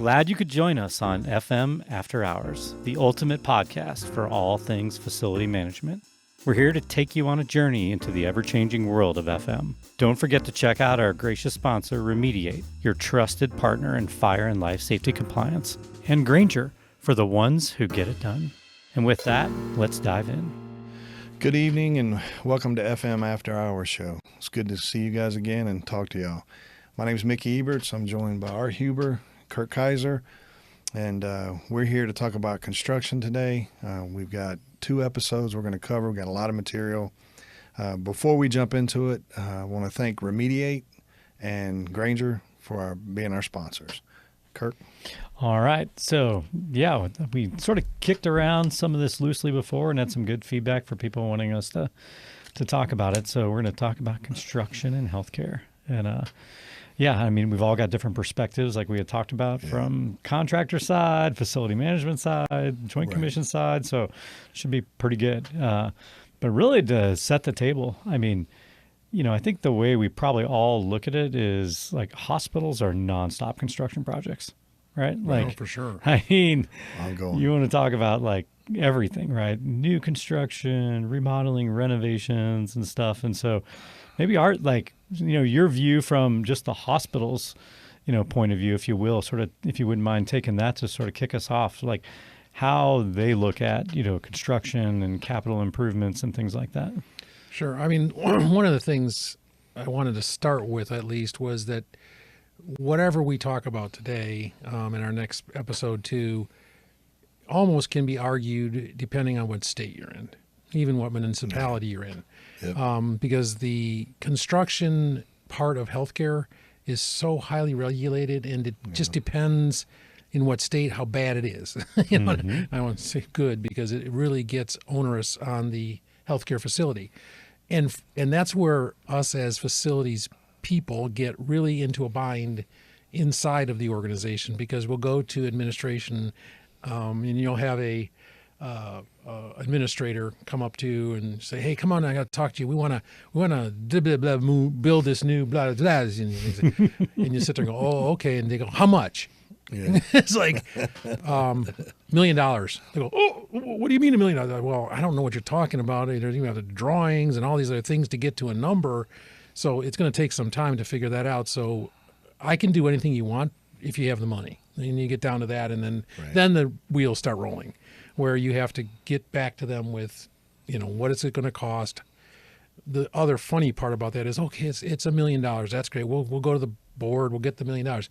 glad you could join us on FM After Hours, the ultimate podcast for all things facility management. We're here to take you on a journey into the ever-changing world of FM. Don't forget to check out our gracious sponsor, Remediate, your trusted partner in fire and life safety compliance, and Granger, for the ones who get it done. And with that, let's dive in. Good evening and welcome to FM After Hours show. It's good to see you guys again and talk to y'all. My name is Mickey Eberts. I'm joined by Art Huber, Kurt Kaiser, and we're here to talk about construction today. We've got 2 episodes we're going to cover. We've got a lot of material. Before we jump into it, I want to thank Remediate and Granger for being our sponsors. Kurt? All right. So, yeah, we sort of kicked around some of this loosely before and had some good feedback for people wanting us to talk about it. So we're going to talk about construction and healthcare. And, yeah, I mean, we've all got different perspectives like we had talked about from contractor side, facility management side, joint commission side. So it should be pretty good. But really to set the table, I mean, you know, I think the way we probably all look at it is like hospitals are nonstop construction projects, right? Like, for sure. I mean, Ongoing. You want to talk about like everything, right? New construction, remodeling, renovations and stuff. And so maybe Art, like, you know, your view from just the hospital's, you know, point of view, if you will, sort of, if you wouldn't mind taking that to sort of kick us off, like how they look at, you know, construction and capital improvements and things like that. Sure. I mean, one of the things I wanted to start with at least was that whatever we talk about today in our next episode too, almost can be argued depending on what state you're in, even what municipality you're in. Yep. Because the construction part of healthcare is so highly regulated, and it just depends in what state how bad it is. You know, I don't want to say good because it really gets onerous on the healthcare facility. And that's where us as facilities people get really into a bind inside of the organization, because we'll go to administration and you'll have a administrator come up to you and say, "Hey, come on, I got to talk to you. We want to build this new blah blah," and you sit there and go, "Oh, okay," and they go, "How much?" Yeah. It's like $1 million. They go, "Oh, what do you mean $1 million?" Like, well, I don't know what you're talking about. There's even the drawings and all these other things to get to a number, so it's going to take some time to figure that out. So I can do anything you want if you have the money. And you get down to that, and then the wheels start rolling, where you have to get back to them with, you know, what is it going to cost? The other funny part about that is, okay, it's $1 million. That's great. We'll go to the board. We'll get the $1 million.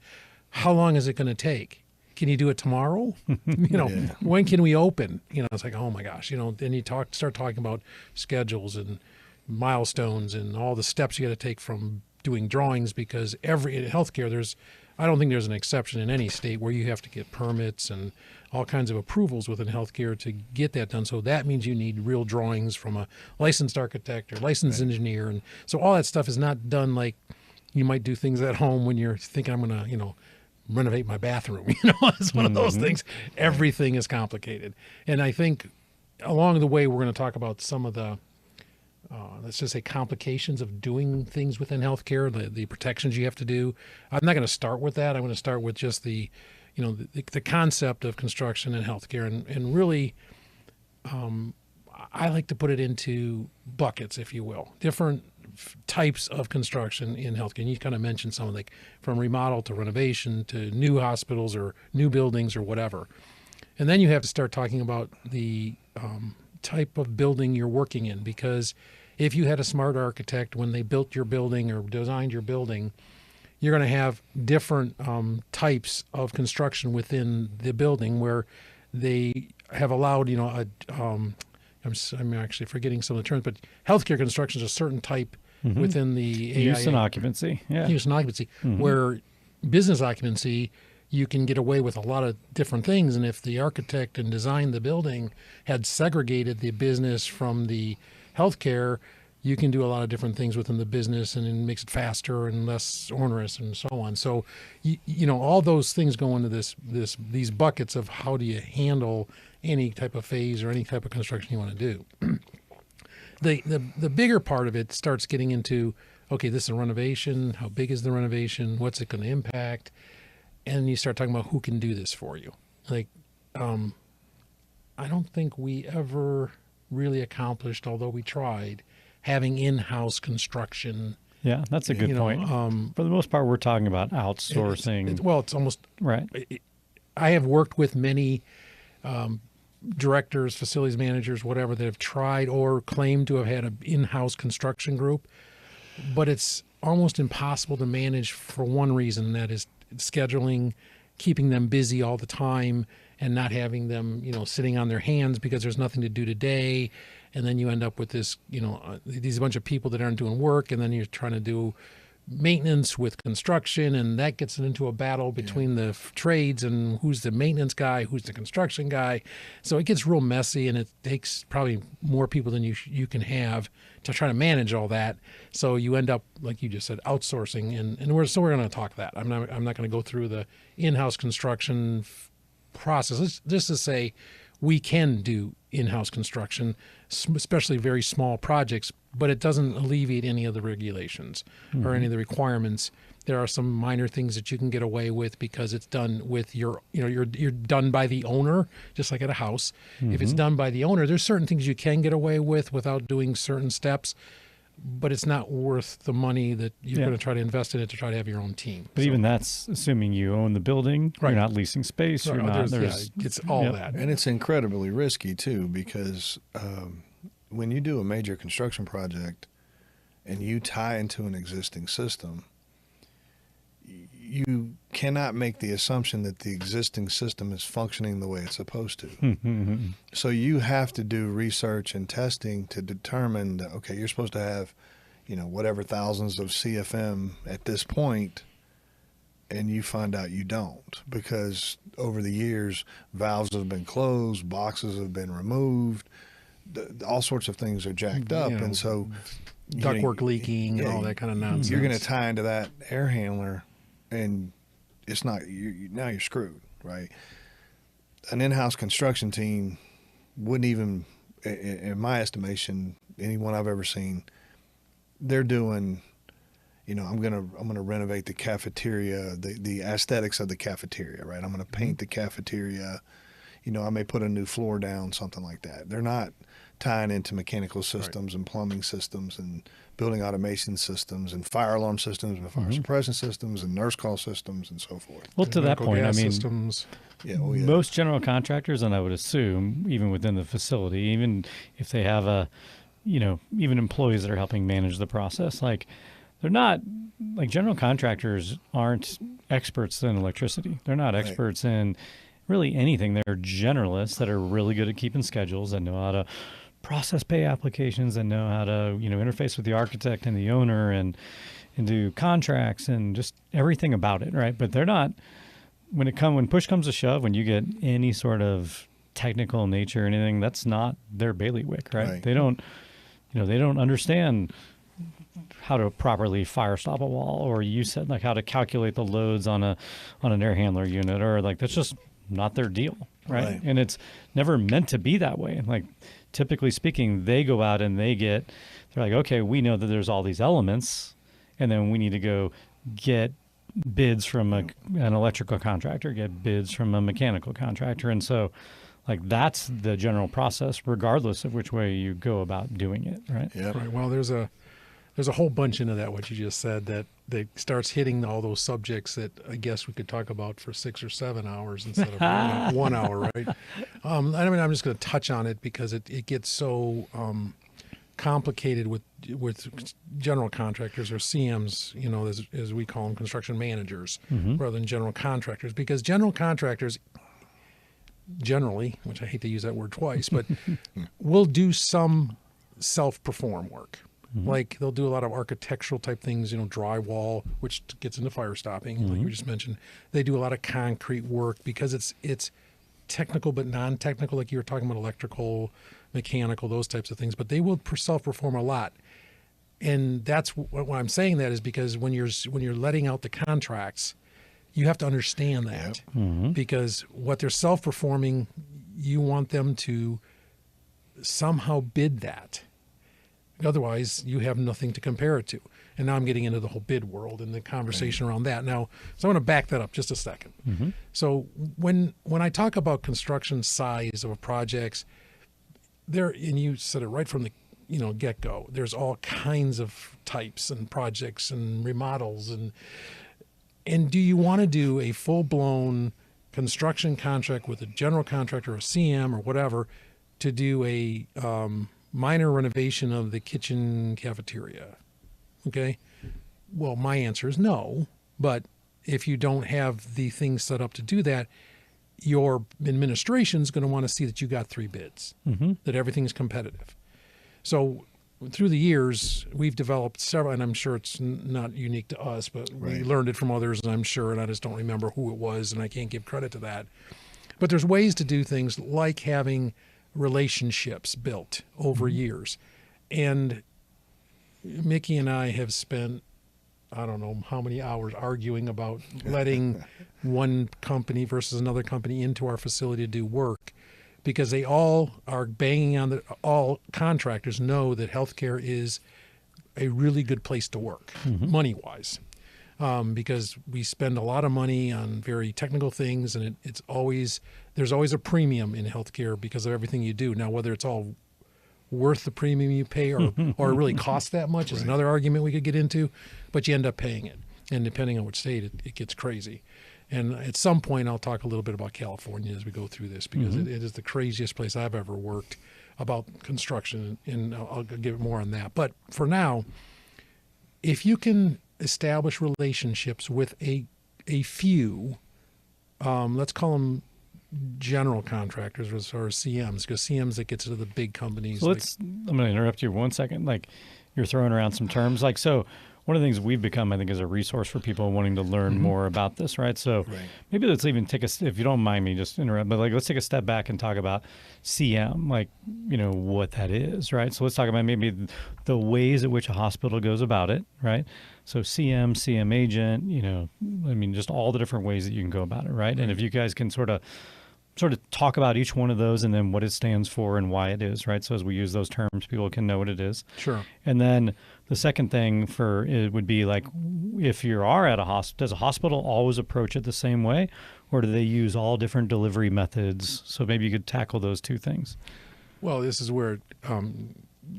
How long is it going to take? Can you do it tomorrow? You know, when can we open? You know, it's like, oh my gosh, you know, then you start talking about schedules and milestones and all the steps you got to take from doing drawings, because in healthcare, I don't think there's an exception in any state where you have to get permits and all kinds of approvals within healthcare to get that done. So that means you need real drawings from a licensed architect or licensed engineer. And so all that stuff is not done like you might do things at home when you're thinking, I'm going to, you know, renovate my bathroom. You know, it's one of those things. Everything is complicated. And I think along the way, we're going to talk about some of the, let's just say, complications of doing things within healthcare, the protections you have to do. I'm not going to start with that. I'm going to start with just the concept of construction and healthcare. And really, I like to put it into buckets, if you will, different types of construction in healthcare. And you kind of mentioned some, like from remodel to renovation to new hospitals or new buildings or whatever. And then you have to start talking about the type of building you're working in, because if you had a smart architect when they built your building or designed your building, you're going to have different types of construction within the building where they have allowed, you know, I'm actually forgetting some of the terms, but healthcare construction is a certain type within the AIA. Use and occupancy. Yeah. Use and occupancy, where business occupancy, you can get away with a lot of different things. And if the architect and designed the building had segregated the business from the healthcare, you can do a lot of different things within the business, and it makes it faster and less onerous and so on. So, you know, all those things go into these buckets of how do you handle any type of phase or any type of construction you want to do. The bigger part of it starts getting into, okay, this is a renovation. How big is the renovation? What's it going to impact? and you start talking about who can do this for you. Like, I don't think we ever really accomplished, although we tried, having in-house construction. Yeah, that's a good point. For the most part, we're talking about outsourcing. It's almost right. I have worked with many directors, facilities managers, whatever, that have tried or claimed to have had an in-house construction group, but it's almost impossible to manage for one reason, and that is scheduling, keeping them busy all the time, and not having them, sitting on their hands because there's nothing to do today. And then you end up with this, these bunch of people that aren't doing work, and then you're trying to do maintenance with construction, and that gets into a battle between the trades and who's the maintenance guy, who's the construction guy. So it gets real messy, and it takes probably more people than you can have to try to manage all that. So you end up, like you just said, outsourcing, and we're going to talk that. I'm not going to go through the in-house construction process. Just to say, we can do in-house construction, especially very small projects, but it doesn't alleviate any of the regulations or any of the requirements. There are some minor things that you can get away with because it's done with you're done by the owner, just like at a house. If it's done by the owner, there's certain things you can get away with without doing certain steps, but it's not worth the money that you're going to try to invest in it to try to have your own team. But even that's assuming you own the building. Right. You're not leasing space. Right. You're not. It's all that. And it's incredibly risky, too, because when you do a major construction project and you tie into an existing system, you cannot make the assumption that the existing system is functioning the way it's supposed to. So you have to do research and testing to determine that, okay, you're supposed to have, whatever thousands of CFM at this point, and you find out you don't, because over the years, valves have been closed, boxes have been removed, all sorts of things are jacked up, and so ductwork leaking and all that kind of nonsense. You're going to tie into that air handler, and it's not. Now you're screwed, right? An in-house construction team wouldn't even, in my estimation, anyone I've ever seen, they're doing. I'm gonna renovate the cafeteria, the aesthetics of the cafeteria, right? I'm gonna paint the cafeteria. I may put a new floor down, something like that. They're not tying into mechanical systems and plumbing systems and building automation systems and fire alarm systems and fire suppression systems and nurse call systems and so forth. Well, to that point, systems. Most general contractors, and I would assume even within the facility, even if they have even employees that are helping manage the process, like they're not, like general contractors aren't experts in electricity. They're not experts in really anything. They're generalists that are really good at keeping schedules and know how to process pay applications and know how to, interface with the architect and the owner and do contracts and just everything about it, right? But they're not, when push comes to shove, when you get any sort of technical nature or anything, that's not their bailiwick, right? They don't, they don't understand how to properly fire stop a wall, or you said like how to calculate the loads on an air handler unit, or like that's just not their deal, right? And it's never meant to be that way. Like typically speaking, they go out and they're like, okay, we know that there's all these elements, and then we need to go get bids from an electrical contractor, get bids from a mechanical contractor, and so like that's the general process, regardless of which way you go about doing it, right? Yeah. Right. Well, there's a whole bunch into that, what you just said, that starts hitting all those subjects that I guess we could talk about for 6 or 7 hours instead of 1 hour, right? I'm just going to touch on it because it gets so complicated with general contractors, or CMs, as we call them, construction managers, rather than general contractors, because general contractors generally, which I hate to use that word twice, but will do some self-perform work. Like they'll do a lot of architectural type things, drywall, which gets into fire stopping, like we just mentioned. They do a lot of concrete work because it's technical but non-technical, like you were talking about, electrical, mechanical, those types of things. But they will self-perform a lot, and that's why I'm saying that is because when you're letting out the contracts, you have to understand that because what they're self-performing, you want them to somehow bid that. Otherwise, you have nothing to compare it to. And now I'm getting into the whole bid world and the conversation around that. Now, so I'm going to back that up just a second. Mm-hmm. So when I talk about construction size of projects, there, and you said it right from the get-go, there's all kinds of types and projects and remodels, and do you want to do a full-blown construction contract with a general contractor or a CM or whatever to do a minor renovation of the kitchen cafeteria? Okay. Well, my answer is no. But if you don't have the things set up to do that, your administration is going to want to see that you got 3 bids, Mm-hmm. that everything's competitive. So through the years, we've developed several, and I'm sure it's not unique to us, but we Right. learned it from others, and I'm sure, and I just don't remember who it was, and I can't give credit to that. But there's ways to do things like having relationships built over years. And Mickey and I have spent, I don't know how many hours arguing about letting one company versus another company into our facility to do work, because they all are banging on all contractors know that healthcare is a really good place to work, money-wise, because we spend a lot of money on very technical things, and there's always a premium in healthcare because of everything you do. Now, whether it's all worth the premium you pay or it really costs that much is another argument we could get into, but you end up paying it. And depending on which state, it gets crazy. And at some point, I'll talk a little bit about California as we go through this, because it is the craziest place I've ever worked about construction, and I'll give more on that. But for now, if you can establish relationships with a few, let's call them general contractors or CMs, because CMs, that gets into the big companies. So I'm going to interrupt you 1 second. Like, you're throwing around some terms. Like, so one of the things we've become, I think, is a resource for people wanting to learn more about this, right? So maybe let's even take if you don't mind me just interrupt, but let's take a step back and talk about CM, like, what that is, right? So let's talk about maybe the ways at which a hospital goes about it, right? So CM agent, just all the different ways that you can go about it, right? And if you guys can sort of talk about each one of those and then what it stands for and why it is, right? So as we use those terms, people can know what it is. Sure. And then the second thing for it would be like, if you are at a hospital, does a hospital always approach it the same way, or do they use all different delivery methods? So maybe you could tackle those 2 things. Well, this is where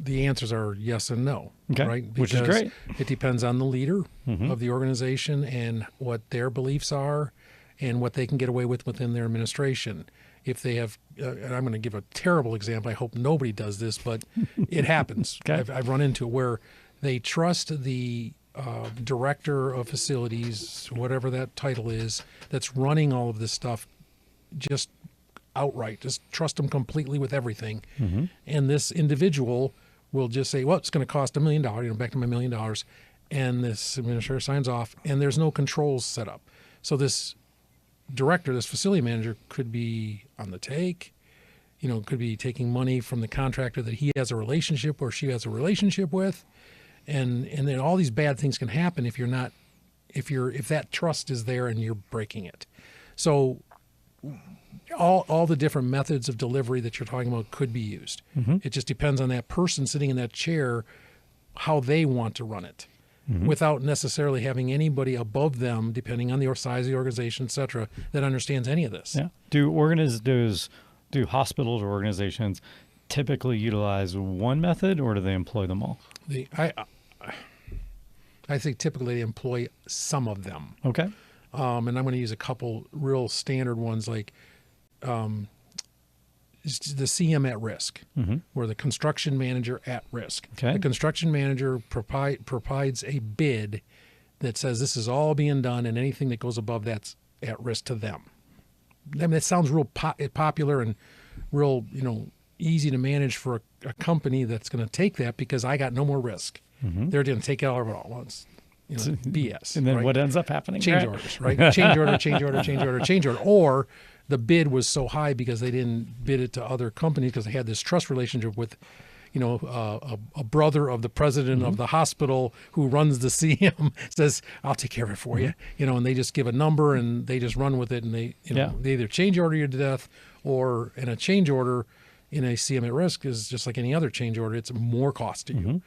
the answers are yes and no, Okay. right? Which is great. It depends on the leader of the organization and what their beliefs are and what they can get away with within their administration. If they have, and I'm going to give a terrible example, I hope nobody does this, but it happens. Okay. I've run into it where they trust the director of facilities, whatever that title is, that's running all of this stuff, just outright, just trust them completely with everything. And this individual will just say, well, it's going to cost $1 million, back to my $1 million. And this administrator signs off, and there's no controls set up. So this director, this facility manager, could be on the take, could be taking money from the contractor that he has a relationship or she has a relationship with. And then all these bad things can happen if that trust is there and you're breaking it. So all the different methods of delivery that you're talking about could be used. It just depends on that person sitting in that chair, how they want to run it, without necessarily having anybody above them, depending on the size of the organization, et cetera, that understands any of this. Yeah. Do hospitals or organizations typically utilize one method, or do they employ them all? I think typically they employ some of them. Okay. And I'm going to use a couple real standard ones, like the CM at risk, or the construction manager at risk. Okay. The construction manager provides a bid that says this is all being done, and anything that goes above that's at risk to them. I mean, that sounds real popular and real, easy to manage for a company that's going to take that, because I got no more risk. They're going to take it all of it all once. BS. And then right? what ends up happening? Change orders, right? Change order. Or the bid was so high because they didn't bid it to other companies because they had this trust relationship with, a brother of the president of the hospital who runs the CM says, I'll take care of it for you, and they just give a number and they just run with it, and they, they either change order you to death, or in a change order, in a CM at risk is just like any other change order. It's more cost to you.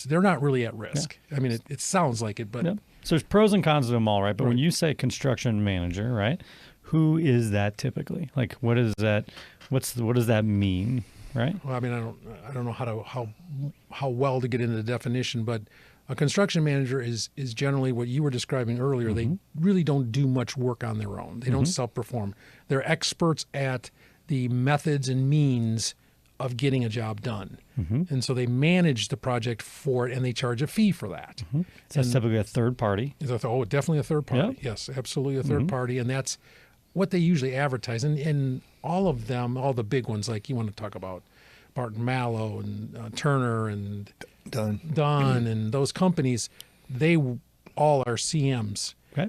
They're not really at risk. I mean, it sounds like it, but Yep. So there's pros and cons to them all, right? But when Right. you say construction manager, right? Who is that typically? Like, what is that? What does that mean, right? well, I mean, I don't know how well to get into the definition, but a construction manager is generally what you were describing earlier. They really don't do much work on their own. They don't self-perform. They're experts at the methods and means of getting a job done. And so they manage the project for it, and they charge a fee for that. So that's typically a third party. Definitely a third party. Yep. Yes, absolutely a third party. And that's what they usually advertise. And all of them, all the big ones, like you want to talk about Barton Mallow and Turner and Done. Dunn and those companies, they all are CMs. Okay.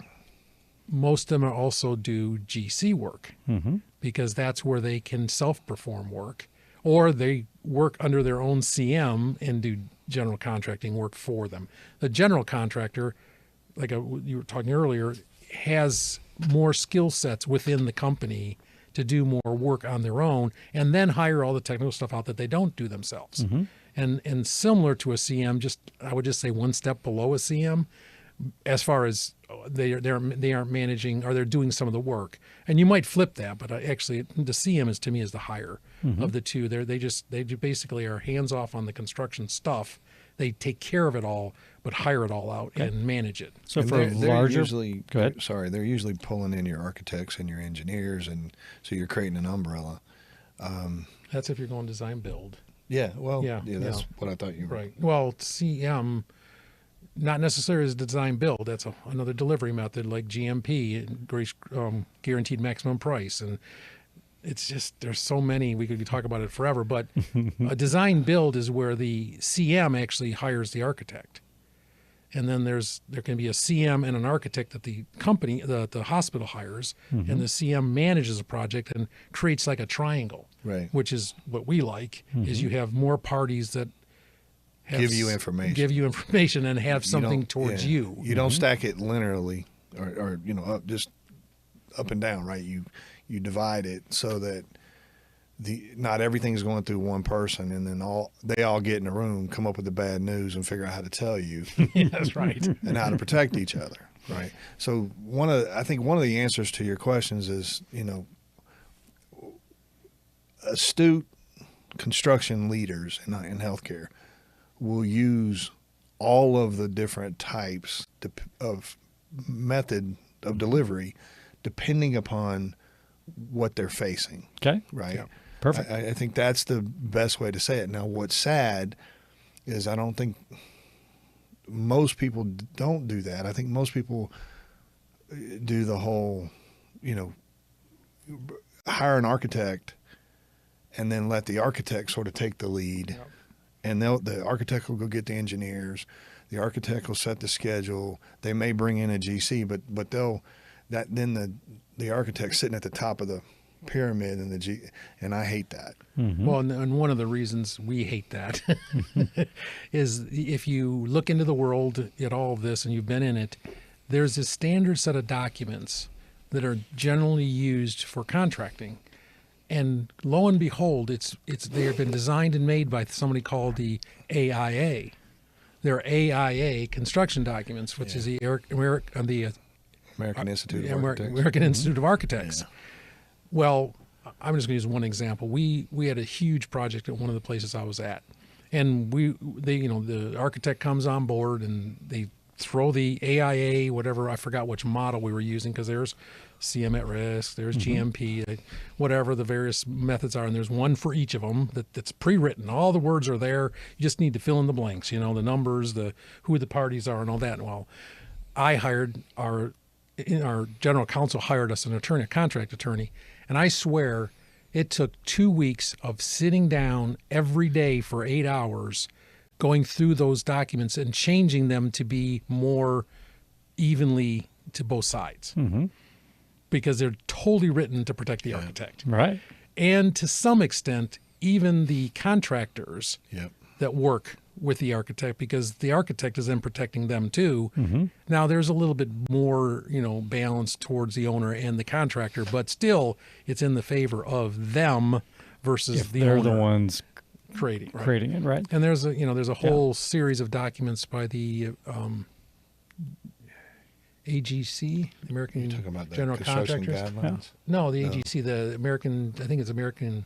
Most of them also do GC work Mm-hmm. because that's where they can self-perform work, or they work under their own CM and do general contracting work for them. The general contractor, like you were talking earlier, has more skill sets within the company to do more work on their own, and then hire all the technical stuff out that they don't do themselves. And similar to a CM, I would just say one step below a CM, as far as they aren't managing, or they're doing some of the work. And you might flip that, but actually the CM is, to me, is the higher of the two. They basically are hands off on the construction stuff. They take care of it all, but hire it all out and manage it. So And for a larger, usually, go ahead. Sorry, they're usually pulling in your architects and your engineers, and so you're creating an umbrella. That's if you're going design build. Yeah, well, Yeah, that's yeah. what I thought you were. Right. Well, CM, not necessarily as design build. That's another delivery method like GMP, guaranteed maximum price. And it's just, there's so many, we could talk about it forever, but a design build is where the CM actually hires the architect. And then there can be a CM and an architect that the company, the hospital hires, and the CM manages a project and creates like a triangle, Right. which is what we like, is you have more parties that Give you information. give you information and have something towards you. You don't stack it linearly, or just up and down, right? You divide it so that not everything's going through one person, and then they all get in a room, come up with the bad news, and figure out how to tell you. Yeah, that's right. And how to protect each other, right? So I think one of the answers to your questions is, astute construction leaders in healthcare will use all of the different types of method of delivery depending upon what they're facing, Okay. right? Yeah. Perfect. I think that's the best way to say it. Now, what's sad is I don't think most people don't do that. I think most people do the whole, hire an architect and then let the architect sort of take the lead. Yep. And the architect will go get the engineers. The architect will set the schedule. They may bring in a GC, but then the architect's sitting at the top of the pyramid and I hate that. Well, and one of the reasons we hate that is if you look into the world at all of this and you've been in it, there's a standard set of documents that are generally used for contracting. And lo and behold, they have been designed and made by somebody called the AIA. They're AIA construction documents, which is the American Institute of Architects. American Institute of Architects. Yeah. Well, I'm just going to use one example. We had a huge project at one of the places I was at, and the architect comes on board and they throw the AIA, whatever, I forgot which model we were using, because there's CM at risk, there's GMP, whatever the various methods are, and there's one for each of them that's pre-written. All the words are there. You just need to fill in the blanks, the numbers, who the parties are, and all that. Well, our general counsel hired us an attorney, a contract attorney, and I swear it took 2 weeks of sitting down every day for 8 hours, going through those documents and changing them to be more evenly to both sides. Because they're totally written to protect the architect. Right. And to some extent, even the contractors that work with the architect, because the architect is then protecting them too. Now there's a little bit more, balance towards the owner and the contractor, but still it's in the favor of them versus If the they're owner the ones creating. Right. creating it, right? And there's a whole series of documents by the AGC, the American You're talking about the General construction Contractors. guidelines? No, the AGC, the American, I think it's American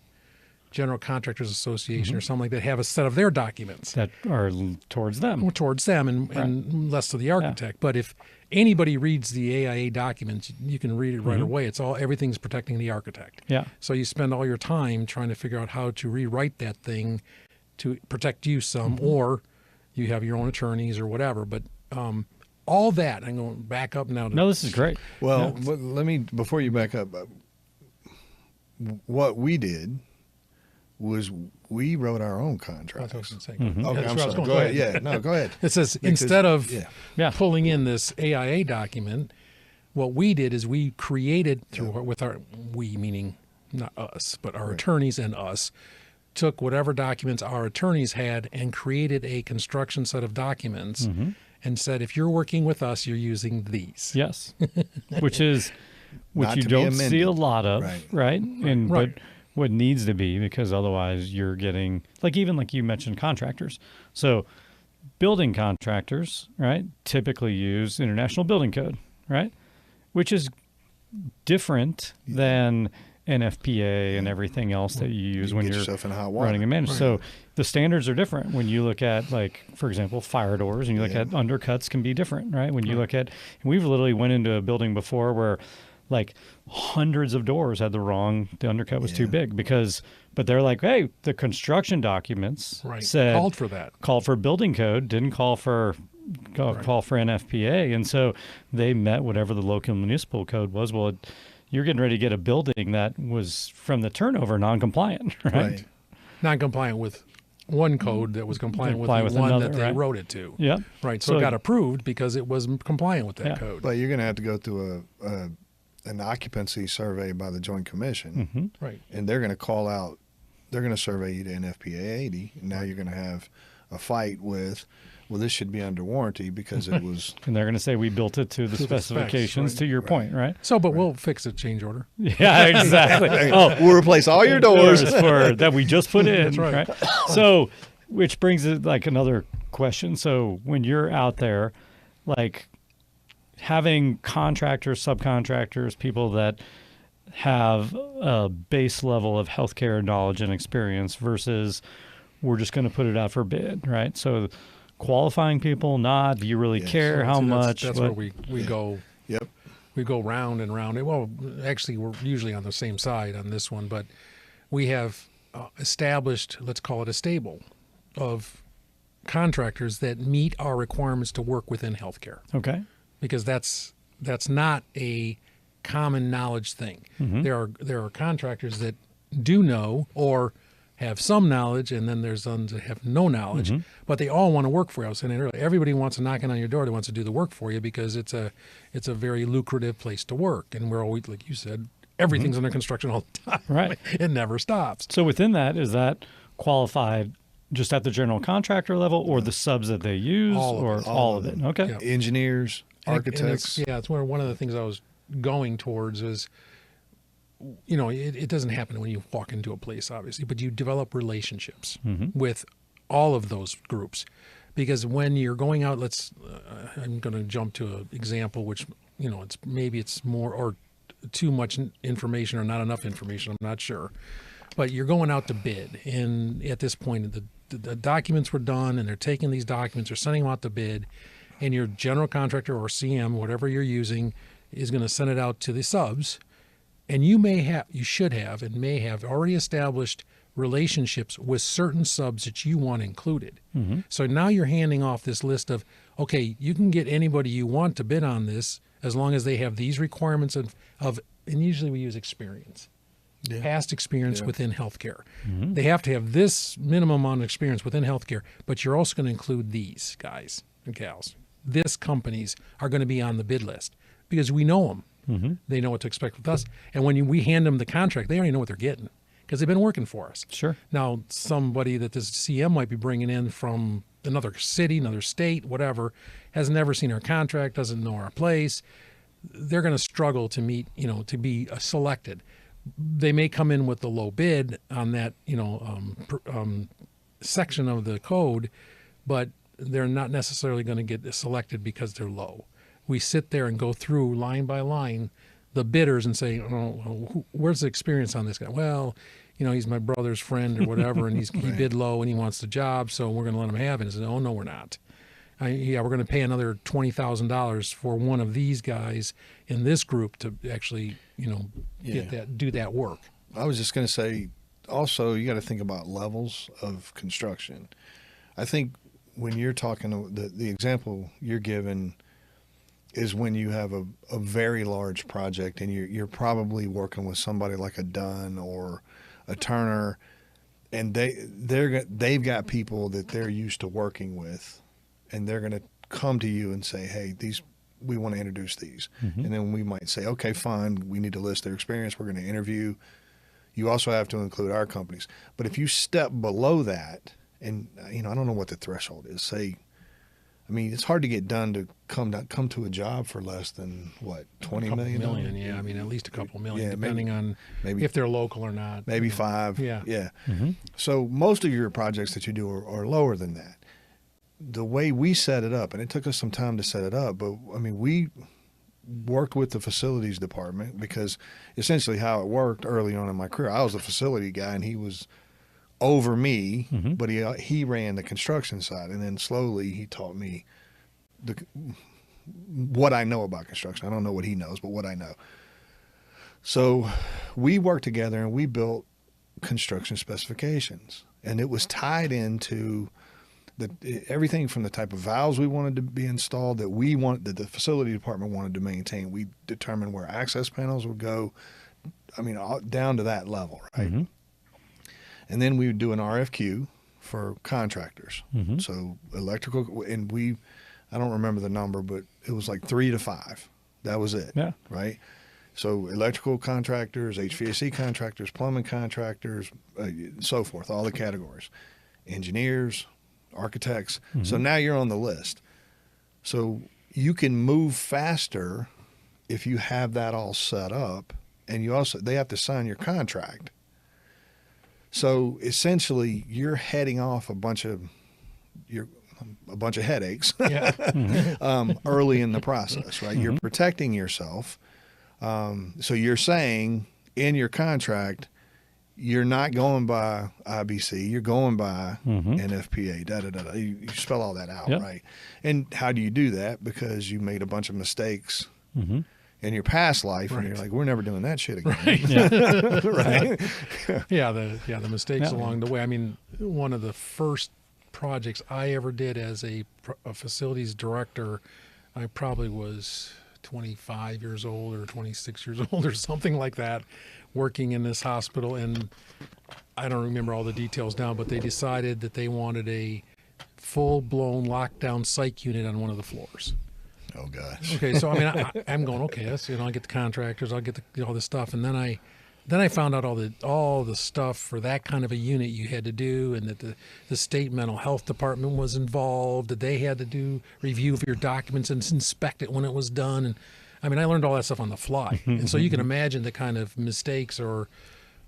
General Contractors Association or something like that, have a set of their documents That are towards them. towards them and less to the architect. But if anybody reads the AIA documents, you can read it right away. It's everything's protecting the architect. Yeah. So you spend all your time trying to figure out how to rewrite that thing to protect you some, or you have your own attorneys or whatever. But all that, I'm going back up now. No, this is great. Well, Yeah. but let me, before you back up, what we did was we wrote our own That's what I was contracts. gonna say. Mm-hmm. Okay, That's I'm where I was sorry. going. Go ahead. Yeah, no, go ahead. It says Because- instead of Yeah. pulling in this AIA document, what we did is we created with our, we meaning not us, but our attorneys and us, took whatever documents our attorneys had and created a construction set of documents and said, if you're working with us, you're using these. Yes. Which is which Not you to be don't see a amended. lot of, Right. right? And Right. but what needs to be, because otherwise you're getting even like you mentioned contractors. So building contractors, right, typically use International Building Code, right? Which is different than NFPA and everything else that you use You when get you're yourself in hot water. running a management. So the standards are different when you look at, like, for example, fire doors, and you look at undercuts can be different, right? When you look at, and we've literally went into a building before where like hundreds of doors had the undercut was too big but they're like, hey, the construction documents said called for building code, didn't call for NFPA. And so they met whatever the local municipal code was. Well, you're getting ready to get a building that was from the turnover non-compliant, right? Non-compliant with one code that was compliant with the one another, that they right? wrote it to. Yeah. Right. So it got approved because it was compliant with that code. But you're going to have to go through an occupancy survey by the Joint Commission, Right. and they're going to call out, they're going to survey you to NFPA 80, and now you're going to have a fight with, well, this should be under warranty because it was. And they're going to say we built it to the specifications, to your point, right? So, but we'll fix a change order. Yeah, exactly. We'll replace all your doors. that we just put in. That's right. So, which brings it like another question. So when you're out there, like having contractors, subcontractors, people that have a base level of healthcare knowledge and experience versus we're just going to put it out for bid, right? So qualifying people, not, do you really care how much? That's where we go. Yep. We go round and round. Well, actually, we're usually on the same side on this one, but we have established, let's call it a stable of contractors that meet our requirements to work within healthcare. Okay. Because that's not a common knowledge thing. There are contractors that do know or have some knowledge, and then there's ones that have no knowledge, but they all want to work for you. I was saying it earlier. Everybody wants to knock on your door. They wants to do the work for you because it's a very lucrative place to work. And we're always, like you said, everything's under construction all the time. Right. It never stops. So within that, is that qualified just at the general contractor level or the subs that they use all of it? Okay. Yeah. Engineers, And architects. it's one of the things I was going towards is, it doesn't happen when you walk into a place, obviously, but you develop relationships with all of those groups. Because when you're going out, I'm going to jump to an example, which, it's more or too much information or not enough information. I'm not sure. But you're going out to bid. And at this point, the documents were done, and they're taking these documents, they're sending them out to bid. And your general contractor or CM, whatever you're using, is going to send it out to the subs. And you should have already established relationships with certain subs that you want included. So now you're handing off this list of, okay, you can get anybody you want to bid on this as long as they have these requirements of and usually we use experience. Past experience within healthcare. They have to have this minimum amount of experience within healthcare, but you're also going to include these guys and gals. This companies are going to be on the bid list because we know them. They know what to expect with us. And when we hand them the contract, they already know what they're getting because they've been working for us. Sure. Now, somebody that this CM might be bringing in from another city, another state, whatever, has never seen our contract, doesn't know our place. They're going to struggle to meet, to be selected. they may come in with the low bid on that, section of the code, but they're not necessarily going to get selected because they're low. We sit there and go through line by line the bidders and say, where's the experience on this guy? Well, he's my brother's friend or whatever, and he bid low and he wants the job, so we're going to let him have it. And I said, oh, no, we're not. We're going to pay another $20,000 for one of these guys in this group to actually, do that work. I was just going to say, also, you got to think about levels of construction. I think when you're talking, the example you're given is when you have a very large project and you're probably working with somebody like a Dunn or a Turner, and they've got people that they're used to working with, and they're going to come to you and say, hey, we want to introduce these. Mm-hmm. And then we might say, okay, fine, we need to list their experience. We're going to interview. You also have to include our companies. But if you step below that, and I don't know what the threshold is, it's hard to get done to come to a job for less than what, 20 million? Yeah, at least a couple million, depending on maybe if they're local or not. Maybe 5. Yeah. Mm-hmm. So most of your projects that you do are lower than that. The way we set it up, and it took us some time to set it up, but we worked with the facilities department, because essentially how it worked early on in my career, I was a facility guy and he was over me, mm-hmm. but he ran the construction side, and then slowly he taught me what I know about construction. I don't know what he knows, but what I know. So we worked together and we built construction specifications, and it was tied into everything from the type of valves we wanted to be installed that the facility department wanted to maintain. We determined where access panels would go, down to that level, right? Mm-hmm. And then we would do an RFQ for contractors. Mm-hmm. So electrical, and I don't remember the number, but it was like 3 to 5. That was it. Yeah. Right. So electrical contractors, HVAC contractors, plumbing contractors, so forth, all the categories, engineers, architects. Mm-hmm. So now you're on the list. So you can move faster if you have that all set up, and they have to sign your contract. So essentially, you're heading off a bunch of headaches early in the process, right? Mm-hmm. You're protecting yourself. So you're saying in your contract, you're not going by IBC, you're going by mm-hmm. NFPA, da-da-da-da. You spell all that out, yep. Right? And how do you do that? Because you made a bunch of mistakes mm-hmm. in your past life, right. And you're like, we're never doing that shit again. Right. Yeah. Right? The mistakes along the way. One of the first projects I ever did as a facilities director, I probably was 25 years old or 26 years old or something like that, working in this hospital, and I don't remember all the details now, but they decided that they wanted a full-blown lockdown psych unit on one of the floors. Oh gosh. Okay, so I'm going, okay, that's, I get the contractors, I'll get all this stuff, and then I found out all the stuff for that kind of a unit you had to do, and that the state mental health department was involved, that they had to do review of your documents and inspect it when it was done, and I learned all that stuff on the fly. And so you can imagine the kind of mistakes or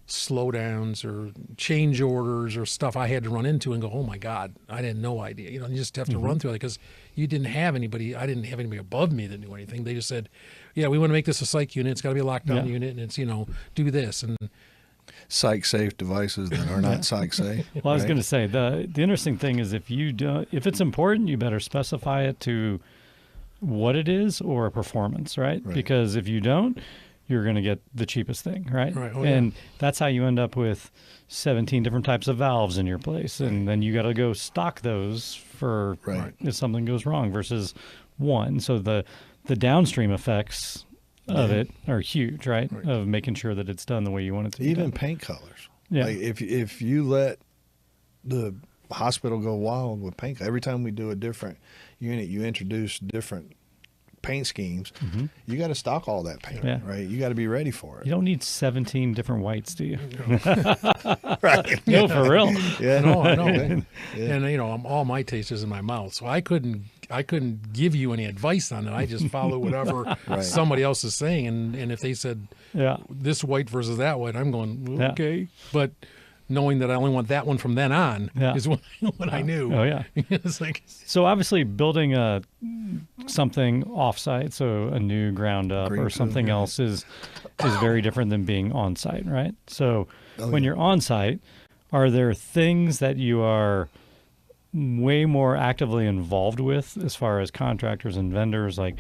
slowdowns or change orders or stuff I had to run into and go, oh my God, I had no idea. You just have to mm-hmm. run through it, because I didn't have anybody above me that knew anything. They just said, yeah, we want to make this a psych unit. It's got to be a lockdown unit, and it's, do this. And psych safe devices that are not psych safe. Well, I was going to say, the interesting thing is if it's important, you better specify it to what it is or a performance, right? Because if you don't, you're going to get the cheapest thing, right? Oh, and that's how you end up with 17 different types of valves in your place. And then you got to go stock those for if something goes wrong versus one. So the downstream effects of it are huge, right? Of making sure that it's done the way you want it to be Even done. Paint colors. Yeah. Like if you let the hospital go wild with paint, every time we do a different unit, you introduce different paint schemes, mm-hmm. you got to stock all that paint, right? You got to be ready for it. You don't need 17 different whites, do you? Right. No, for real. Yeah. No, I know. And, all my taste is in my mouth, so I couldn't couldn't give you any advice on it. I just follow whatever Right. somebody else is saying, and if they said Yeah. this white versus that white, I'm going Yeah. okay. But knowing that I only want that one from then on Yeah. is when I knew. Oh yeah. It's like So obviously building something offsite, so a new ground up or Greenfield, something yeah. else is very different than being on site, right? So Oh, when yeah. you're on site, are there things that you are way more actively involved with as far as contractors and vendors? Like,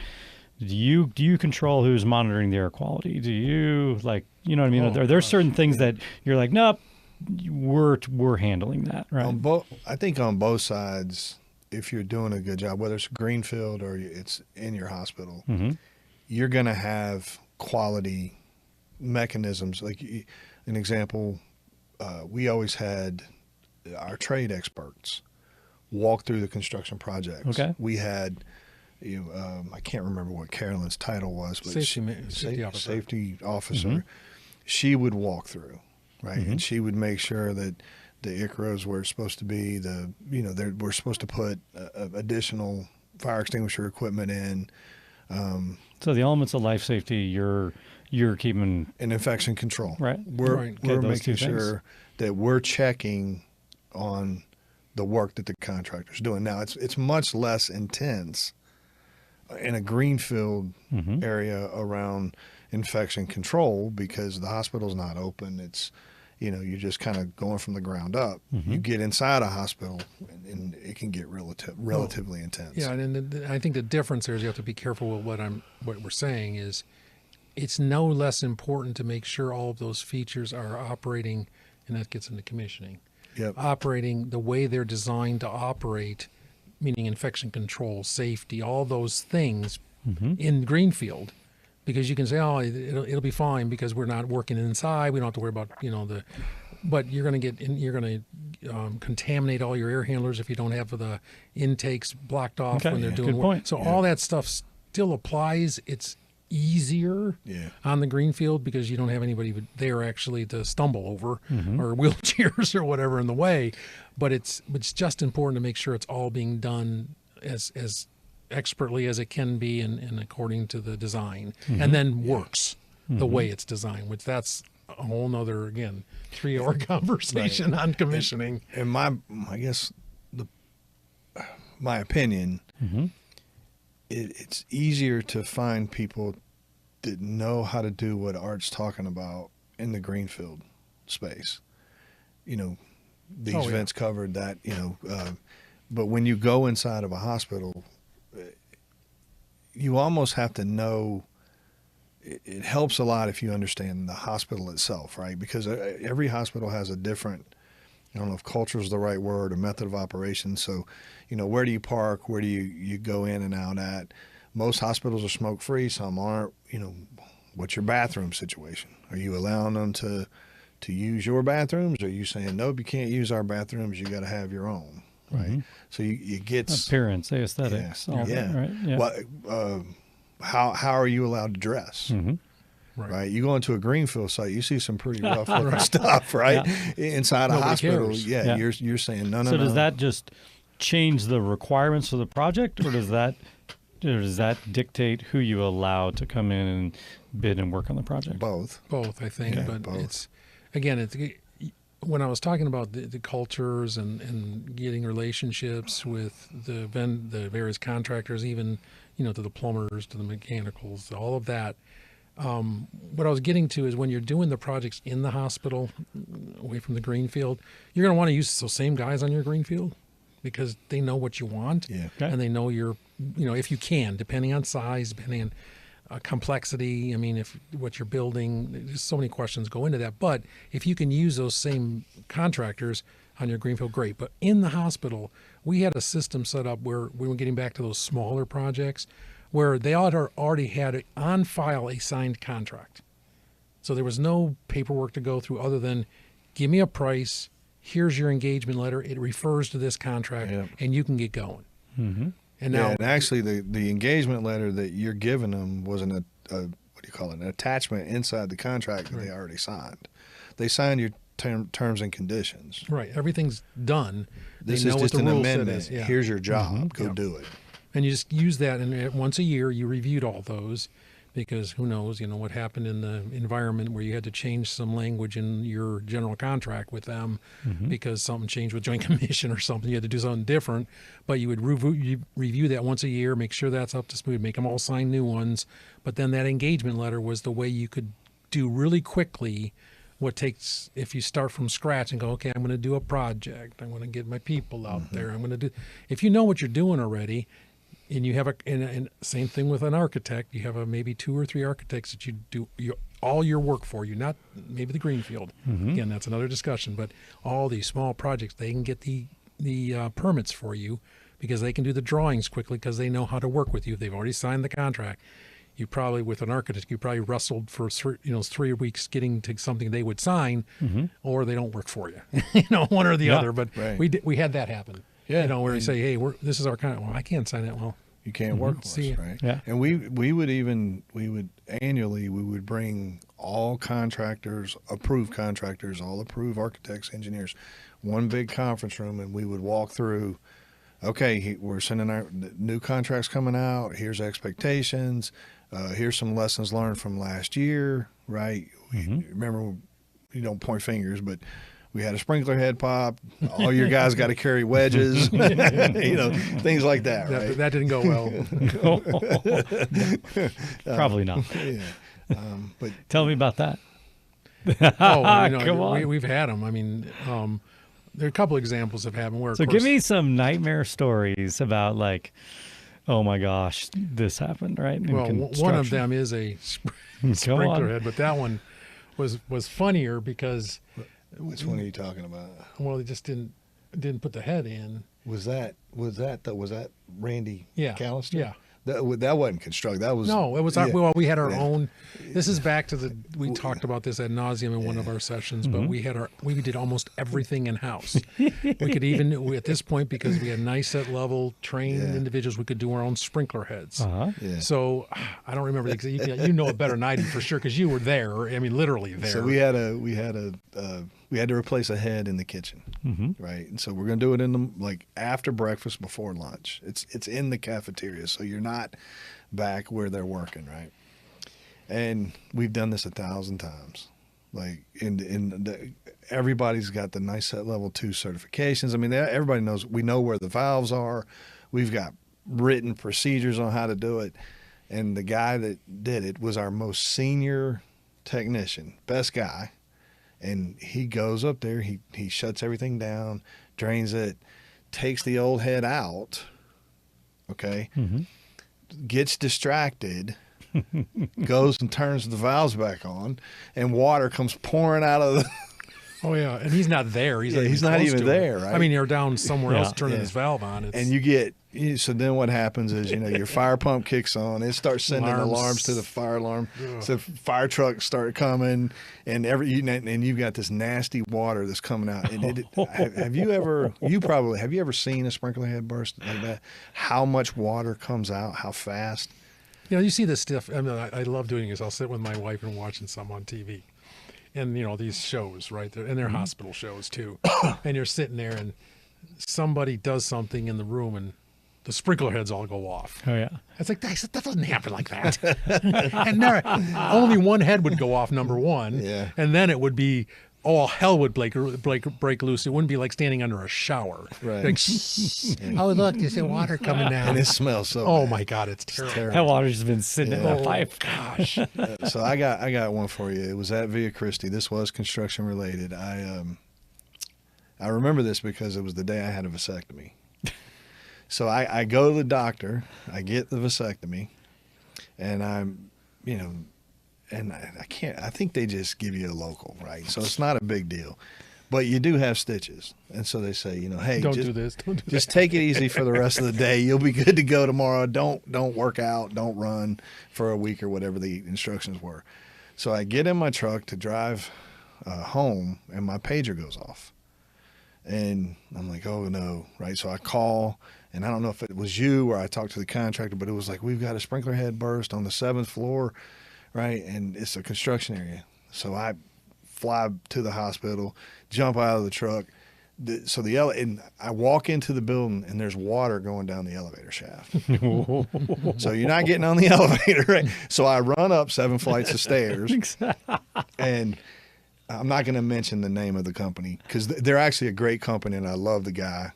do you control who's monitoring the air quality? Do you, like, you know what I mean? Oh, Are there gosh. certain things that you're like, nope, we're handling that, right? I think on both sides, if you're doing a good job, whether it's greenfield or it's in your hospital, Mm-hmm. you're going to have quality mechanisms. Like an example, we always had our trade experts walk through the construction projects. Okay. We had, I can't remember what Carolyn's title was, but Safety officer. Safety officer. Mm-hmm. She would walk through, right, Mhm. and she would make sure that the ICROs were supposed to be we're supposed to put additional fire extinguisher equipment in. So the elements of life safety, you're keeping And infection control. right. We're Right. Okay, we're those two making things. sure that we're checking on the work that the contractor's doing. Now it's much less intense in a greenfield Mm-hmm. area around infection control because the hospital's not open. It's you're just kind of going from the ground up. Mhm. You get inside a hospital and it can get relatively intense. Yeah, and I think the difference there is you have to be careful with what we're saying is it's no less important to make sure all of those features are operating, and that gets into commissioning, Yep. operating the way they're designed to operate, meaning infection control, safety, all those things Mm-hmm. in greenfield. Because you can say, oh, it'll be fine because we're not working inside. We don't have to worry about but you're going to contaminate all your air handlers if you don't have the intakes blocked off Okay, when they're yeah, doing good work. point. So Yeah. all that stuff still applies. It's easier Yeah. on the greenfield because you don't have anybody there actually to stumble over Mhm. or wheelchairs or whatever in the way. But it's just important to make sure it's all being done as expertly as it can be and according to the design, and then works the way it's designed, which that's a whole nother, again, 3-hour conversation on commissioning. And my opinion, Mm-hmm. it's easier to find people that know how to do what Art's talking about in the greenfield space. These Oh, yeah. vents covered that, but when you go inside of a hospital, you almost have to know. It helps a lot if you understand the hospital itself, right? Because every hospital has a different, I don't know if culture is the right word, or method of operation. So, where do you park? Where do you go in and out at? Most hospitals are smoke free. Some aren't. What's your bathroom situation? Are you allowing them to use your bathrooms? Or are you saying, nope, you can't use our bathrooms. You got to have your own, right? Mm-hmm. So you get Appearance, the aesthetics, all yeah. that, right? Yeah. What, how are you allowed to dress? Mm-hmm. Right. You go into a greenfield site, you see some pretty rough looking stuff, right? Inside a Nobody hospital, cares. yeah, Yeah. you're saying no. So does that just change the requirements for the project, or does that dictate who you allow to come in and bid and work on the project? both? Both, I think, Yeah, but both. it's when I was talking about the cultures and getting relationships with the various contractors, even to the plumbers, to the mechanicals, all of that. What I was getting to is when you're doing the projects in the hospital, away from the greenfield, you're going to want to use those same guys on your greenfield because they know what you want, Yeah. Okay. and they know if you can, depending on size, depending on complexity. I mean, if what you're building, there's so many questions go into that. But if you can use those same contractors on your greenfield, great. But in the hospital, we had a system set up where we were getting back to those smaller projects where they already had on file a signed contract. So there was no paperwork to go through other than give me a price, here's your engagement letter, it refers to this contract, Yep. and you can get going. Mm-hmm. And now, And actually, the engagement letter that you're giving them was an attachment inside the contract that they already signed. They signed your terms and conditions. right, everything's done. This they know is what just the an rule set amendment. is. Yeah. Here's your job. Go Yep. do it. And you just use that, and once a year you reviewed all those, because who knows, what happened in the environment where you had to change some language in your general contract with them because something changed with Joint Commission or something. You had to do something different, but you would review that once a year, make sure that's up to speed, make them all sign new ones. But then that engagement letter was the way you could do really quickly what takes, if you start from scratch and go, okay, I'm going to do a project, I'm going to get my people out there, I'm going to do, if you know what you're doing already, and you have and same thing with an architect, you have maybe 2 or 3 architects that you do all your work for you, not maybe the greenfield. Again, that's another discussion, but all these small projects, they can get the permits for you because they can do the drawings quickly because they know how to work with you. They've already signed the contract. You probably, with an architect, you probably wrestled for 3 weeks getting to something they would sign, or they don't work for you. One or the other. But we had that happen. Yeah, where you say, hey, this is our contract. Well, I can't sign that. Well, you can't work with us, right? Yeah. And we would annually bring all contractors, approved contractors, all approved architects, engineers, one big conference room, and we would walk through. Okay, we're sending our new contracts coming out. Here's expectations. Here's some lessons learned from last year, right? Remember, you don't point fingers, but we had a sprinkler head pop. All your guys got to carry wedges, things like that, right? That didn't go well. Probably not. Yeah. But Tell me about that. Come on. We've had them. I mean, there are a couple examples have happened where. So give me some nightmare stories about oh my gosh, this happened, right? Well, one of them is a sprinkler head, but that one was funnier because. Which one are you talking about? Well, they just didn't put the head in. Was that Randy Callister? Yeah. That wasn't construct. That was no. It was we had our own. This is back to we talked about this ad nauseum in one of our sessions, but we did almost everything in house. We could even at this point, because we had nice set level trained individuals, we could do our own sprinkler heads. Yeah. So I don't remember you know it better than I do for sure because you were there. I mean, literally there. So we had to replace a head in the kitchen, right? And so we're going to do it in after breakfast, before lunch. It's in the cafeteria, so you're not back where they're working, right? And we've done this 1,000 times. Everybody's got the nice set level 2 certifications. I mean, everybody knows. We know where the valves are. We've got written procedures on how to do it. And the guy that did it was our most senior technician, best guy. And he goes up there, he shuts everything down, drains it, takes the old head out, okay, gets distracted, goes and turns the valves back on, and water comes pouring out of the... Oh, yeah, and he's not there. He's not even there, right? I mean, you're down somewhere else turning his valve on. And you get... So then what happens is, your fire pump kicks on. It starts sending alarms to the fire alarm. So fire trucks start coming, and you've got this nasty water that's coming out. And have you ever seen a sprinkler head burst like that? How much water comes out? How fast? You see this stuff. I mean, I love doing this. I'll sit with my wife and watching some on TV. And, these shows, right? And they're hospital shows, too. And you're sitting there, and somebody does something in the room, and the sprinkler heads all go off. Oh, yeah. It's like, that doesn't happen like that. And only one head would go off, number one. Yeah. And then it would be, all hell would break loose. It wouldn't be like standing under a shower. Right. Oh, look, there's the water coming down. And it smells so Oh, bad. my God, it's terrible. That water's just been sitting in that pipe. Gosh. So I got one for you. It was at Via Christi. This was construction related. I remember this because it was the day I had a vasectomy. So I go to the doctor, I get the vasectomy, and I'm, and I think they just give you a local, right? So it's not a big deal, but you do have stitches. And so they say, hey, don't do this. Just take it easy for the rest of the day. You'll be good to go tomorrow. Don't work out. Don't run for a week or whatever the instructions were. So I get in my truck to drive home, and my pager goes off. And I'm like, oh, no, right? So I call, and I don't know if it was you or I talked to the contractor, but it was like, we've got a sprinkler head burst on the 7th floor, right? And it's a construction area. So I fly to the hospital, jump out of the truck. And I walk into the building and there's water going down the elevator shaft. So you're not getting on the elevator, right? So I run up 7 flights of stairs, and I'm not going to mention the name of the company because they're actually a great company, and I love the guy.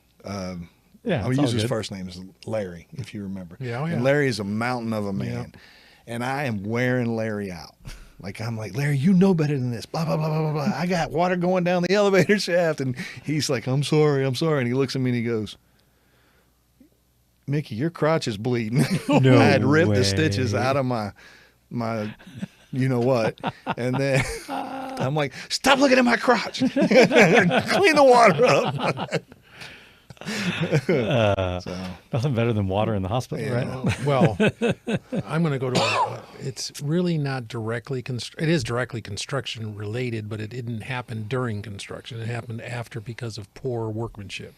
Yeah, I'll use his first name is Larry, if you remember. Yeah, And Larry is a mountain of a man, and I am wearing Larry out. Like, I'm like, Larry, you know better than this, blah, blah, blah, blah, blah, blah. I got water going down the elevator shaft. And he's like, I'm sorry. And he looks at me and he goes, Mickey, your crotch is bleeding. No I had ripped way. the stitches out of my you know what. And then I'm like, stop looking at my crotch. Clean the water up. Nothing better than water in the hospital, right? Well, I'm going to go to it's really not directly it is directly construction related, but it didn't happen during construction. It happened after because of poor workmanship.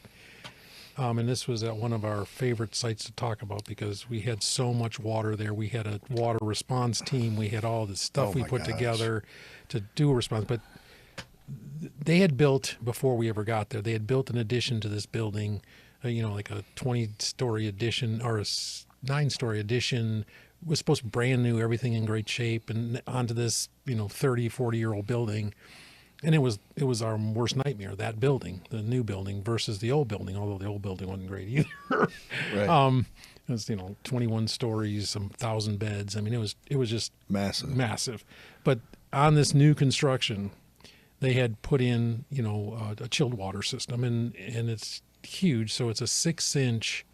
And this was at one of our favorite sites to talk about because we had so much water there. We had a water response team. We had all this stuff we put together to do a response. But they had built, before we ever got there, they had built an addition to this building, like a 20-story addition or a 9-story addition. It was supposed to be brand new, everything in great shape, and onto this, 30, 40-year-old building. And it was our worst nightmare, that building, the new building versus the old building, although the old building wasn't great either. Right. It was, 21 stories, some 1,000 beds. I mean, it was just massive. But on this new construction, they had put in, a chilled water system, and it's huge. So it's a 6-inch,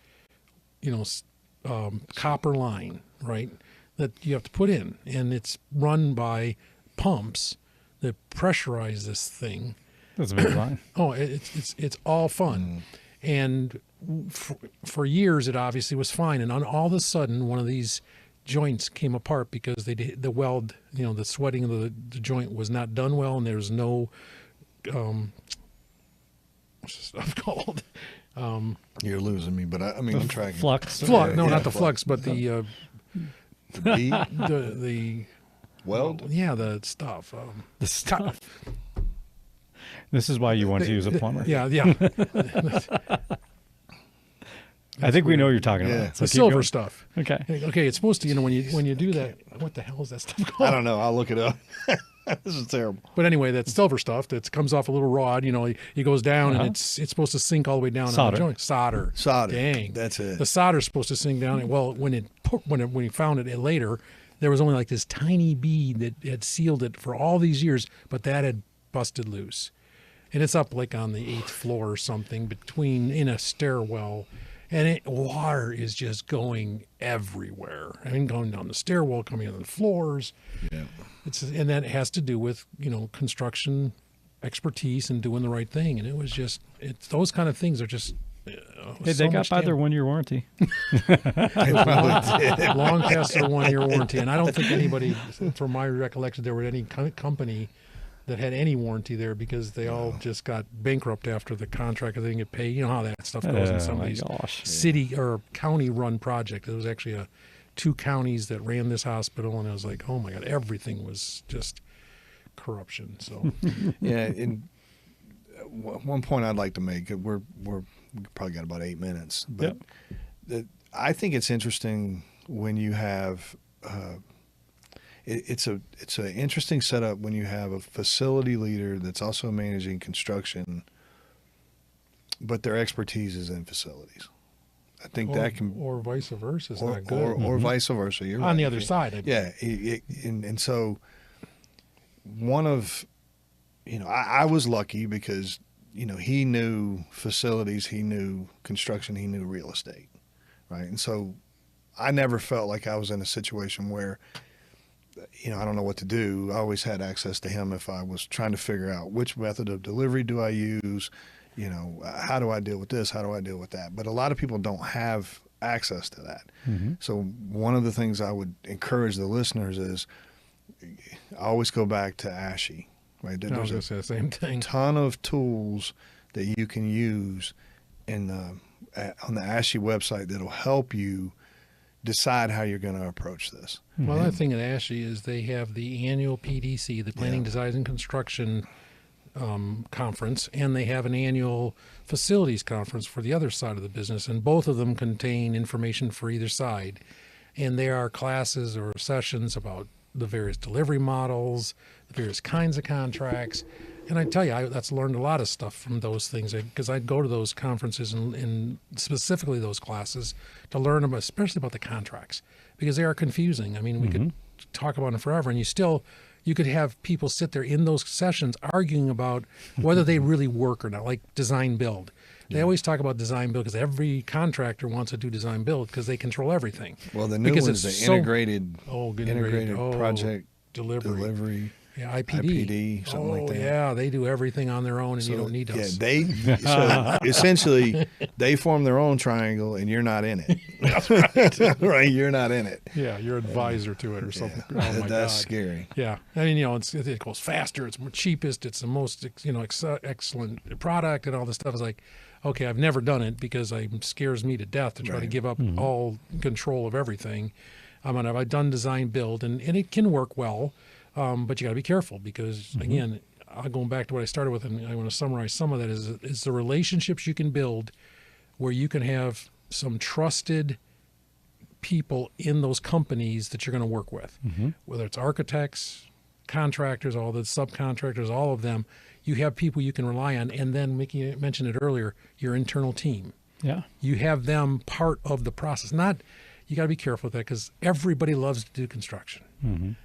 copper line, right, that you have to put in, and it's run by pumps that pressurize this thing. That's a big line. Oh, it's all fun, and for years it obviously was fine, and all of a sudden one of these joints came apart because the weld, the sweating of the joint was not done well, and there was no what's the stuff called? You're losing me, but I'm tracking. Flux. Not the flux, but the bead? the Weld? Yeah, the stuff. The stuff. This is why you want to use a plumber. Yeah. I think we know what you're talking about. So The keep silver going. stuff. Okay. Okay, it's supposed to, when you do that, what the hell is that stuff called? I don't know. I'll look it up. This is terrible. But anyway, that silver stuff that comes off a little rod, it goes down and it's supposed to sink all the way down on the joint. Solder. Dang. That's it. The solder's supposed to sink down. Well, when we found it later, there was only like this tiny bead that had sealed it for all these years, but that had busted loose. And it's up like on the 8th floor or something in a stairwell. And water is just going everywhere. I mean, going down the stairwell, coming on the floors. Yeah. And that has to do with, construction expertise and doing the right thing. And it was just, those kind of things are just. Hey, they got by their 1-year warranty. They probably did. Long past their 1-year warranty. And I don't think anybody, from my recollection, there were any company that had any warranty there because they all just got bankrupt after the contract. They didn't get paid. You know how that stuff goes in some of these city or county-run projects. It was actually 2 counties that ran this hospital, and I was like, oh my God, everything was just corruption. So Yeah, and one point I'd like to make, we probably got about 8 minutes, but I think it's interesting when you have it's an interesting setup when you have a facility leader that's also managing construction, but their expertise is in facilities. I think that can, or vice versa, is not good. Or vice versa. You're on right. the other side. And so one of, I was lucky because, he knew facilities, he knew construction, he knew real estate, right? And so I never felt like I was in a situation where, I don't know what to do. I always had access to him if I was trying to figure out which method of delivery do I use, how do I deal with this, how do I deal with that? But a lot of people don't have access to that. Mm-hmm. So one of the things I would encourage the listeners is I always go back to ASHI, right? I was going to say the same thing. Ton of tools that you can use on the ASHI website that'll help you decide how you're going to approach this. Well, another thing at ASHI is they have the annual PDC, the Planning, Design, and Construction conference, and they have an annual facilities conference for the other side of the business, and both of them contain information for either side. And there are classes or sessions about the various delivery models, the various kinds of contracts. And I tell you, that's learned a lot of stuff from those things, because I'd go to those conferences and specifically those classes to learn about, especially about the contracts, because they are confusing. I mean, we could talk about them forever, and you could have people sit there in those sessions arguing about whether they really work or not, like design build. They always talk about design build because every contractor wants to do design build because they control everything. Well, the new one's the integrated project delivery. Yeah, IPD, something like that. Yeah, they do everything on their own, and you don't need us. Yeah, so essentially they form their own triangle, and you're not in it. That's right. Right, you're not in it. Yeah, you're advisor to it or something. Yeah. Oh my That's God. scary. Yeah, I mean, it goes faster. It's more cheapest. It's the most excellent product, and all this stuff. Is like, okay, I've never done it because it scares me to death to try to give up all control of everything. I've done design build, and it can work well. But you got to be careful because, again, going back to what I started with, and I want to summarize some of that, is the relationships you can build where you can have some trusted people in those companies that you're going to work with, whether it's architects, contractors, all the subcontractors, all of them. You have people you can rely on. And then, Mickey mentioned it earlier, your internal team. Yeah. You have them part of the process. You got to be careful with that because everybody loves to do construction.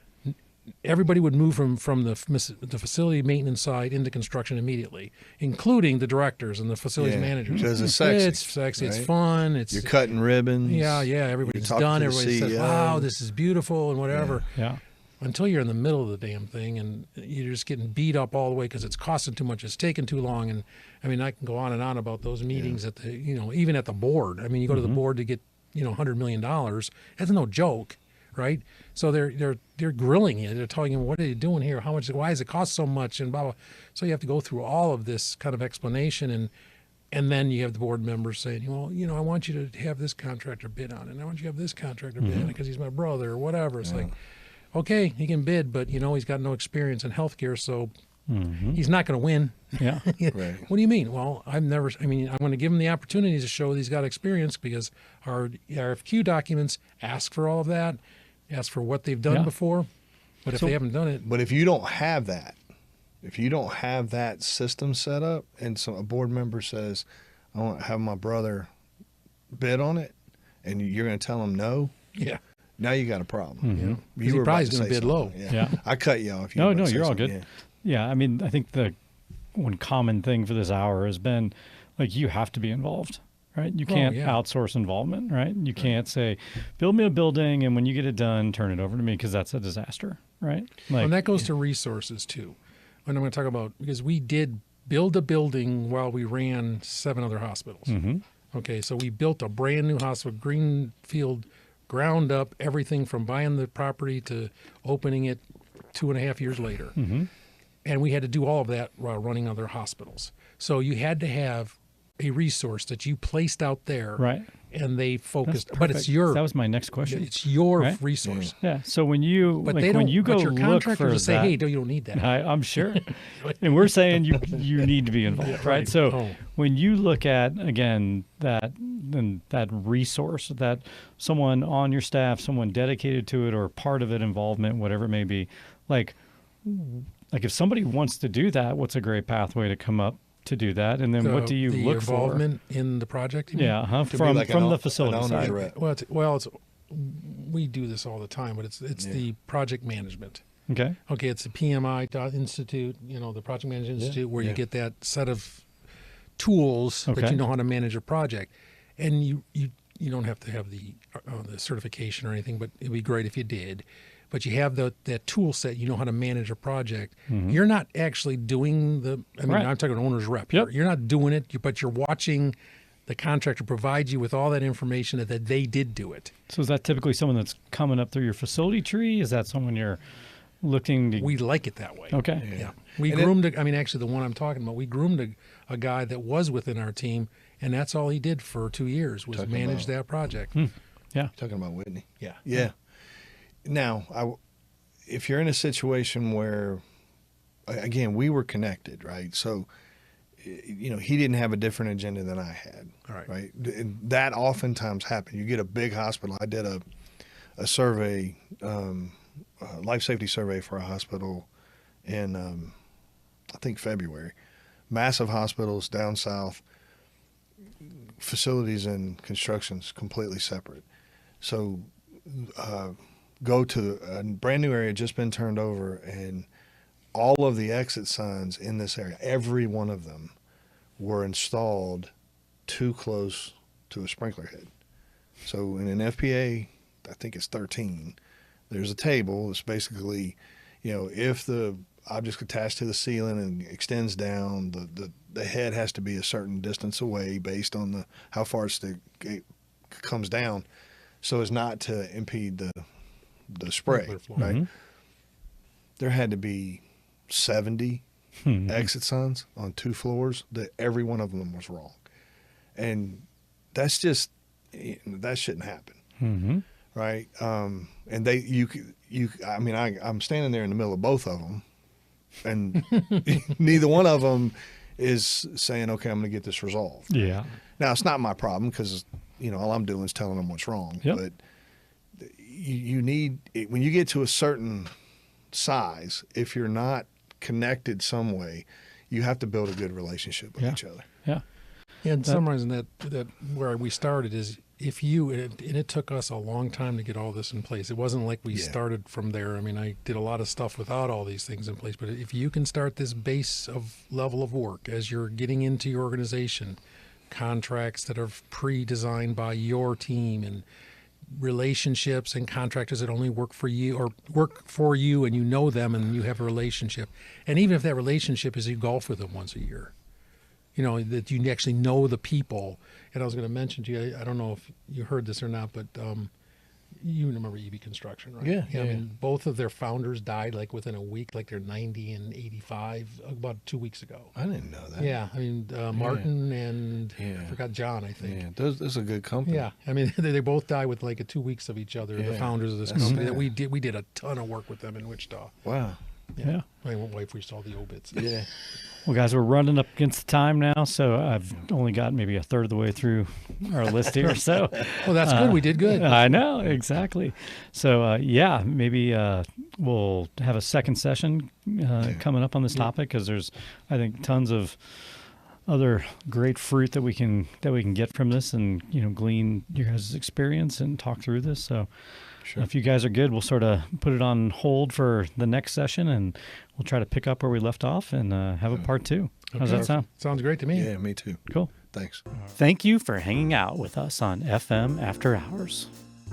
Everybody would move from the facility maintenance side into construction immediately, including the directors and the facilities managers. Because it's sexy. It's sexy. Right? It's fun. You're cutting ribbons. Yeah. Everybody's done. Everybody says, "Wow, this is beautiful," and whatever. Yeah. Until you're in the middle of the damn thing and you're just getting beat up all the way because it's costing too much, it's taking too long, and I mean, I can go on and on about those meetings at the, even at the board. I mean, you go to the board to get, $100 million. That's no joke. Right, so they're grilling you. They're telling you, what are you doing here? How much? Why does it cost so much? And blah blah. So you have to go through all of this kind of explanation, and then you have the board members saying, well, I want you to have this contractor bid on it, and I want you to have this contractor bid on it because he's my brother or whatever. It's like, okay, he can bid, but he's got no experience in healthcare, so he's not going to win. Yeah. Right. What do you mean? Well, I'm going to give him the opportunity to show that he's got experience because our RFQ documents ask for all of that. Ask for what they've done before, but if they haven't done it. But if you don't have that system set up, and so a board member says, I want to have my brother bid on it, and you're going to tell him no, now you got a problem. He probably going to bid low. Yeah. I cut you off. No, you're all good. Yeah, I mean, I think the one common thing for this hour has been, like, you have to be involved. Right? You can't outsource involvement, right? You can't say, build me a building, and when you get it done, turn it over to me, because that's a disaster, right? And that goes to resources, too. And I'm going to talk about, because we did build a building while we ran 7 other hospitals. Okay, so we built a brand new hospital, greenfield, ground up, everything from buying the property to opening it 2.5 years later. And we had to do all of that while running other hospitals. So you had to have a resource that you placed out there, right? And they focused, but it's your. That was my next question. It's your resource. Yeah. So when you, but like, they don't, when you go but your look for contractors say, that, hey, you don't need that. I'm sure, and we're saying you need to be involved, right? So when you look at again that resource, that someone on your staff, someone dedicated to it, or part of it, involvement, whatever it may be, like if somebody wants to do that, what's a great pathway to come up to do that, and then what do you look for? Involvement in the project? Yeah, from the facility side. Well, we do this all the time, but it's the project management. Okay, it's the PMI Institute, the Project Management Institute, where you get that set of tools that you know how to manage a project, and you don't have to have the certification or anything, but it'd be great if you did. But you have that tool set, you know how to manage a project. You're not actually doing I'm talking owner's rep. Yep. You're not doing it, but you're watching the contractor provide you with all that information that they did do it. So is that typically someone that's coming up through your facility tree? Is that someone you're looking to? We like it that way. Okay. Yeah. We groomed, actually the one I'm talking about, we groomed a guy that was within our team, and that's all he did for 2 years was manage that project. Yeah. Talking about Whitney. Yeah. Yeah. Now, if you're in a situation where again, we were connected, right? So, he didn't have a different agenda than I had, All right. right? And that oftentimes happens. You get a big hospital. I did a survey, a life safety survey for a hospital in, I think, February. Massive hospitals down south, facilities and constructions completely separate. So go to a brand new area, just been turned over, and all of the exit signs in this area, every one of them were installed too close to a sprinkler head. So in an FPA, I think it's 13, there's a table that's basically, if the object's attached to the ceiling and extends down, the head has to be a certain distance away based on how far it comes down, so as not to impede the spray, right? Mm-hmm. There had to be 70 exit signs on 2 floors that every one of them was wrong. And that shouldn't happen. Mm-hmm. Right. And I'm standing there in the middle of both of them, and neither one of them is saying, okay, I'm going to get this resolved. Yeah. Now, it's not my problem because, all I'm doing is telling them what's wrong. Yep. But you need, when you get to a certain size, if you're not connected some way, you have to build a good relationship with each other. Yeah. And summarizing that where we started is and it took us a long time to get all this in place. It wasn't like we started from there. I mean, I did a lot of stuff without all these things in place. But if you can start this base of level of work as you're getting into your organization, contracts that are pre-designed by your team, and relationships and contractors that only work for you and you know them and you have a relationship. And even if that relationship is you golf with them once a year, that you actually know the people. And I was going to mention to you, I don't know if you heard this or not, but you remember EB Construction, right? Yeah. I mean, both of their founders died like within a week, like they're 90 and 85, about 2 weeks ago. I didn't know that. Yeah, I mean, Martin and I forgot John, I think. Yeah, this is a good company. Yeah, I mean, they both died with like 2 weeks of each other. The founders of this company that we did a ton of work with them in Wichita. Wow. Yeah. My wife, we saw the obits. Yeah. Well, guys, we're running up against the time now, so I've only got maybe a third of the way through our list here. So, well, that's good. We did good. I know, exactly. So, maybe we'll have a second session coming up on this topic, because there's, I think, tons of other great fruit that we can get from this, and glean your guys' experience and talk through this. So. Sure. If you guys are good, we'll sort of put it on hold for the next session, and we'll try to pick up where we left off and have a part 2. How's that sound? Sounds great to me. Yeah, me too. Cool. Thanks. Thank you for hanging out with us on FM After Hours.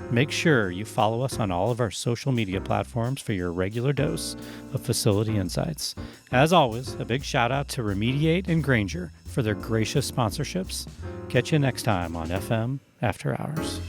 Make sure you follow us on all of our social media platforms for your regular dose of facility insights. As always, a big shout out to Remediate and Granger for their gracious sponsorships. Catch you next time on FM After Hours.